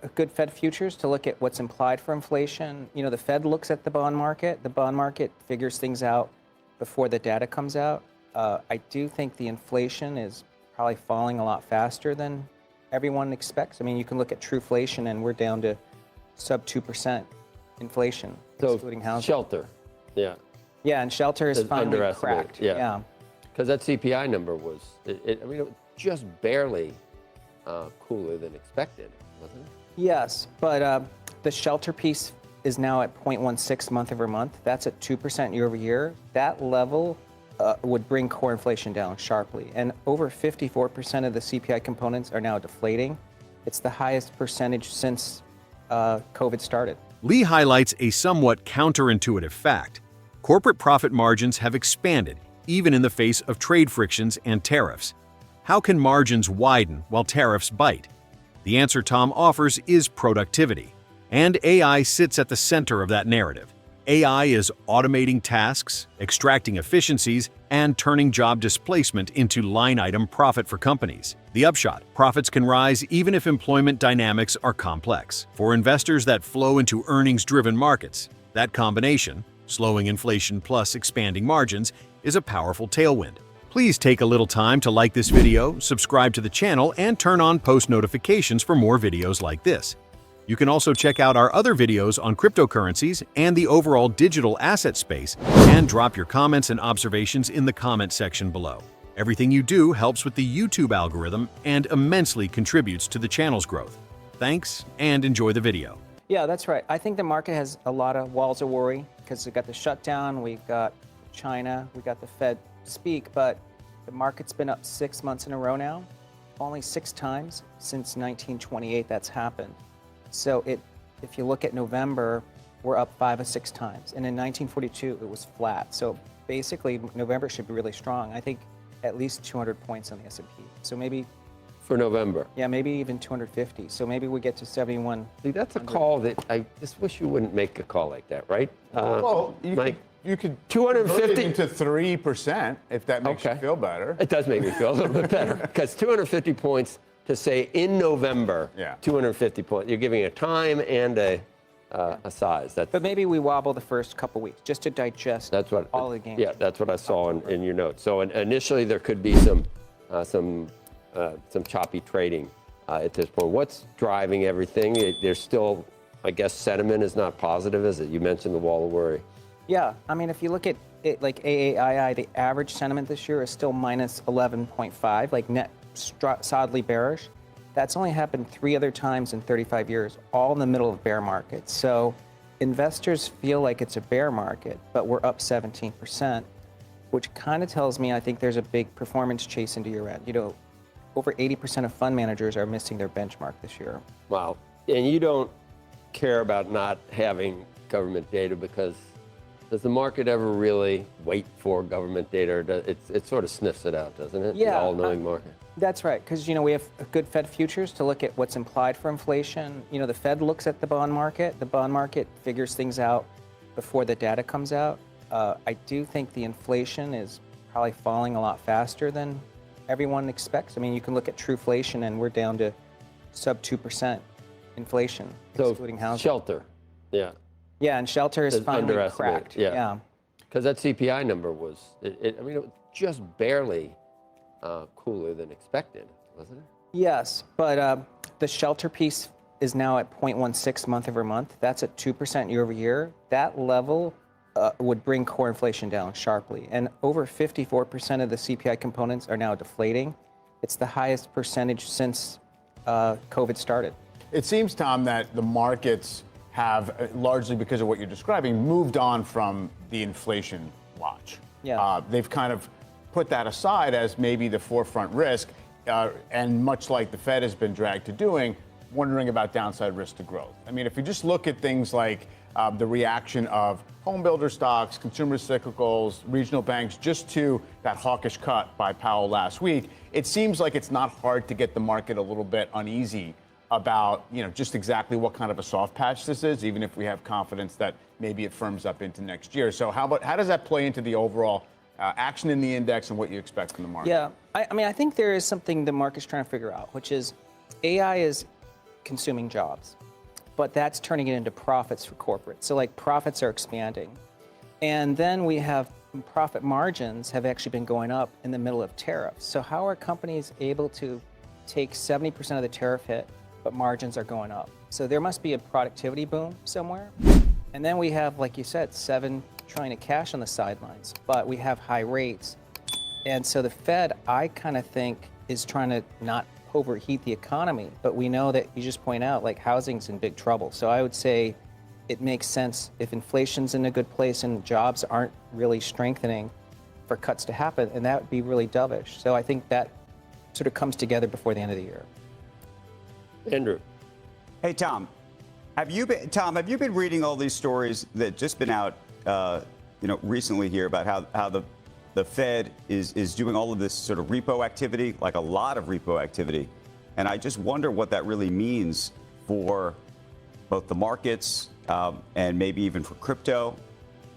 good Fed futures to look at what's implied for inflation. The Fed looks at the bond market. The bond market figures things out before the data comes out. I do think the inflation is probably falling a lot faster than everyone expects. I mean, you can look at trueflation, and we're down to sub 2% inflation, excluding housing. Shelter, yeah. Yeah, and shelter is finally cracked. Yeah. Because that CPI number was, it was just barely cooler than expected, wasn't it? Yes, but the shelter piece is now at 0.16 month over month. That's at 2% year over year. That level would bring core inflation down sharply. And over 54% of the CPI components are now deflating. It's the highest percentage since COVID started. Lee highlights a somewhat counterintuitive fact. Corporate profit margins have expanded, even in the face of trade frictions and tariffs. How can margins widen while tariffs bite? The answer Tom offers is productivity. And AI sits at the center of that narrative. AI is automating tasks, extracting efficiencies, and turning job displacement into line-item profit for companies. The upshot: profits can rise even if employment dynamics are complex. For investors that flow into earnings-driven markets, that combination, slowing inflation plus expanding margins, is a powerful tailwind. Please take a little time to like this video, subscribe to the channel, and turn on post notifications for more videos like this. You can also check out our other videos on cryptocurrencies and the overall digital asset space, and drop your comments and observations in the comment section below. Everything you do helps with the YouTube algorithm and immensely contributes to the channel's growth. Thanks, and enjoy the video. Yeah, that's right. I think the market has a lot of walls of worry because we've got the shutdown, we've got China, we've got the Fed speak, but the market's been up 6 months in a row now. Only 6 times since 1928 that's happened. So if you look at November, we're up 5 or 6 times. And in 1942, it was flat. So basically, November should be really strong. I think at least 200 points on the S&P. So maybe... For November? Yeah, maybe even 250. So maybe we get to 71. See, that's a call that I just wish you wouldn't make a call like that, right? Well, you could 250 to 3% if that makes you feel better. It does make me feel a little bit better, because 250 points to say in November, 250 points. You're giving a time and a size. But maybe we wobble the first couple weeks just to digest all the gains. Yeah, that's what I saw in your notes. So initially there could be some choppy trading at this point. What's driving everything? There's still, I guess, sentiment is not positive, is it? You mentioned the wall of worry. Yeah, I mean, if you look at it like AAII, the average sentiment this year is still minus 11.5, like net solidly bearish. That's only happened 3 other times in 35 years, all in the middle of bear markets. So investors feel like it's a bear market, but we're up 17%, which kind of tells me I think there's a big performance chase into year end. Over 80% of fund managers are missing their benchmark this year. Wow. And you don't care about not having government data, because does the market ever really wait for government data? Or it sort of sniffs it out, doesn't it? Yeah. The all-knowing market. That's right, because we have good Fed futures to look at what's implied for inflation. The Fed looks at the bond market. The bond market figures things out before the data comes out. I do think the inflation is probably falling a lot faster than everyone expects. I mean, you can look at trueflation, and we're down to sub 2% inflation, excluding housing. Shelter, yeah. Yeah, and shelter is finally cracked. Yeah. Because that CPI number was, it was just barely cooler than expected, wasn't it? Yes, but the shelter piece is now at 0.16 month over month. That's at 2% year over year. That level would bring core inflation down sharply. And over 54% of the CPI components are now deflating. It's the highest percentage since COVID started. It seems, Tom, that the markets have, largely because of what you're describing, moved on from the inflation watch. Yeah. They've kind of put that aside as maybe the forefront risk, and much like the Fed has been dragged to doing, wondering about downside risk to growth. I mean, if you just look at things like the reaction of home builder stocks, consumer cyclicals, regional banks, just to that hawkish cut by Powell last week, it seems like it's not hard to get the market a little bit uneasy about, just exactly what kind of a soft patch this is, even if we have confidence that maybe it firms up into next year. So how does that play into the overall action in the index and what you expect from the market? Yeah, I mean, I think there is something the market's trying to figure out, which is AI is consuming jobs. But that's turning it into profits for corporate. So like profits are expanding. And then we have profit margins have actually been going up in the middle of tariffs. So how are companies able to take 70% of the tariff hit, but margins are going up? So there must be a productivity boom somewhere. And then we have, like you said, $7 trillion of cash on the sidelines, but we have high rates. And so the Fed, I kind of think, is trying to not overheat the economy, but we know that you just point out, like, housing's in big trouble. So I would say it makes sense if inflation's in a good place and jobs aren't really strengthening for cuts to happen, and that would be really dovish. So I think that sort of comes together before the end of the year. Andrew. Hey, Tom. Have you been reading all these stories that just been out, recently here about how the Fed is doing all of this sort of repo activity, like a lot of repo activity, and I just wonder what that really means for both the markets and maybe even for crypto.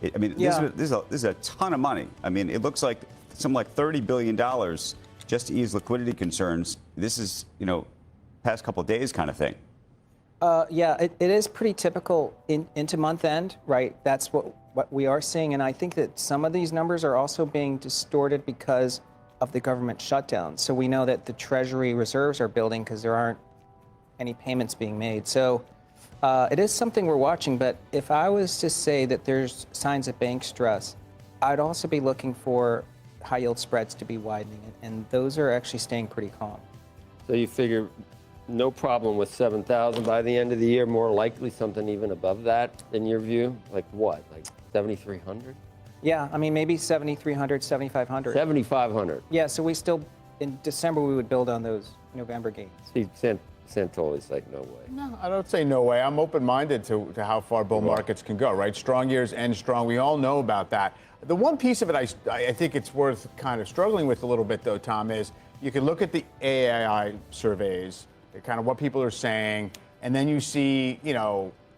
This is a ton of money. I mean, it looks like something like $30 billion just to ease liquidity concerns. This is, past couple of days kind of thing. It is pretty typical into month end, right? That's what we are seeing. And I think that some of these numbers are also being distorted because of the government shutdown. So we know that the Treasury reserves are building because there aren't any payments being made. So it is something we're watching. But if I was to say that there's signs of bank stress, I'd also be looking for high yield spreads to be widening. And those are actually staying pretty calm. So you figure no problem with 7,000 by the end of the year, more likely something even above that in your view? Like what, like 7,300? Yeah, I mean, maybe 7,300, 7,500. 7,500. Yeah, so we still, in December, we would build on those November gains. See, Santoli's like, no way. No, I don't say no way. I'm open-minded to how far bull markets can go, right? Strong years end strong. We all know about that. The one piece of it I think it's worth kind of struggling with a little bit, though, Tom, is you can look at the AAI surveys, kind of what people are saying, and then you see,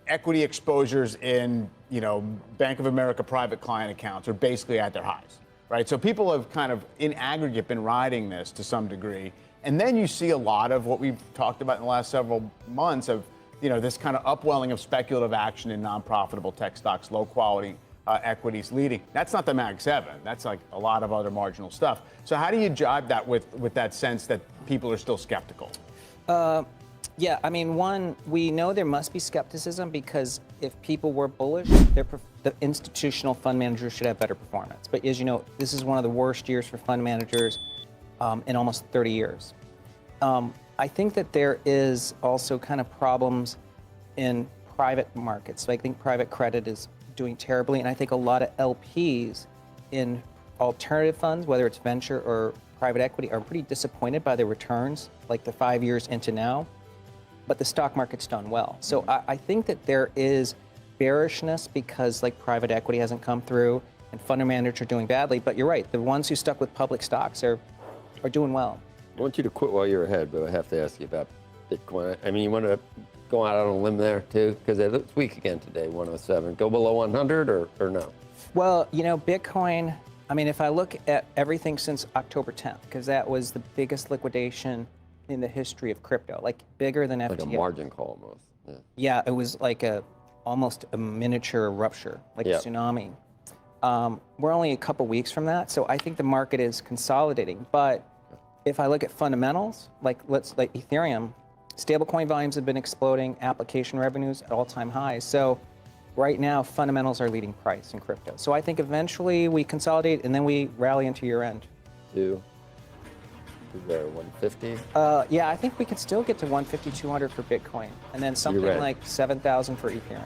equity exposures in, Bank of America private client accounts are basically at their highs, right? So people have kind of, in aggregate, been riding this to some degree. And then you see a lot of what we've talked about in the last several months of, this kind of upwelling of speculative action in non-profitable tech stocks, low-quality equities leading. That's not the Mag 7. That's like a lot of other marginal stuff. So how do you jibe that with that sense that people are still skeptical? Yeah, I mean, one, we know there must be skepticism because if people were bullish, the institutional fund managers should have better performance. But as you know, this is one of the worst years for fund managers in almost 30 years. I think that there is also kind of problems in private markets. So I think private credit is doing terribly, and I think a lot of LPs in alternative funds, whether it's venture or private equity, are pretty disappointed by the returns, like the 5 years into now, but the stock market's done well. So I think that there is bearishness because like private equity hasn't come through and fund managers are doing badly, but you're right, the ones who stuck with public stocks are doing well. I want you to quit while you're ahead, but I have to ask you about Bitcoin. I mean, you want to go out on a limb there too? Because it looks weak again today, 107. Go below 100 or no? Well, Bitcoin, I mean, if I look at everything since October 10th, because that was the biggest liquidation in the history of crypto, like bigger than FTX. Like a margin call almost. Yeah, it was like almost a miniature rupture, like a tsunami. We're only a couple weeks from that, so I think the market is consolidating. But if I look at fundamentals, like Ethereum, stablecoin volumes have been exploding, application revenues at all-time highs. So right now, fundamentals are leading price in crypto. So I think eventually we consolidate and then we rally into year end. To where, 150? Yeah, I think we can still get to 150, 200 for Bitcoin, and then something like 7,000 for Ethereum.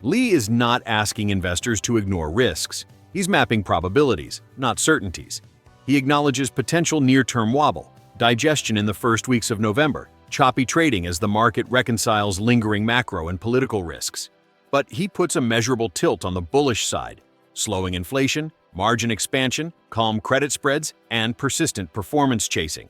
Lee is not asking investors to ignore risks. He's mapping probabilities, not certainties. He acknowledges potential near-term wobble, digestion in the first weeks of November, choppy trading as the market reconciles lingering macro and political risks. But he puts a measurable tilt on the bullish side: slowing inflation, margin expansion, calm credit spreads, and persistent performance chasing.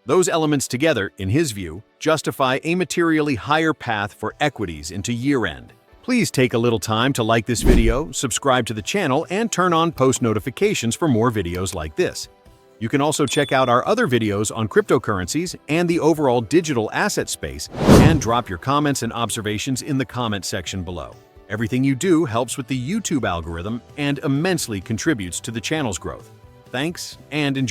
Those elements together, in his view, justify a materially higher path for equities into year-end. Please take a little time to like this video, subscribe to the channel, and turn on post notifications for more videos like this. You can also check out our other videos on cryptocurrencies and the overall digital asset space, and drop your comments and observations in the comment section below. Everything you do helps with the YouTube algorithm and immensely contributes to the channel's growth. Thanks, and enjoy.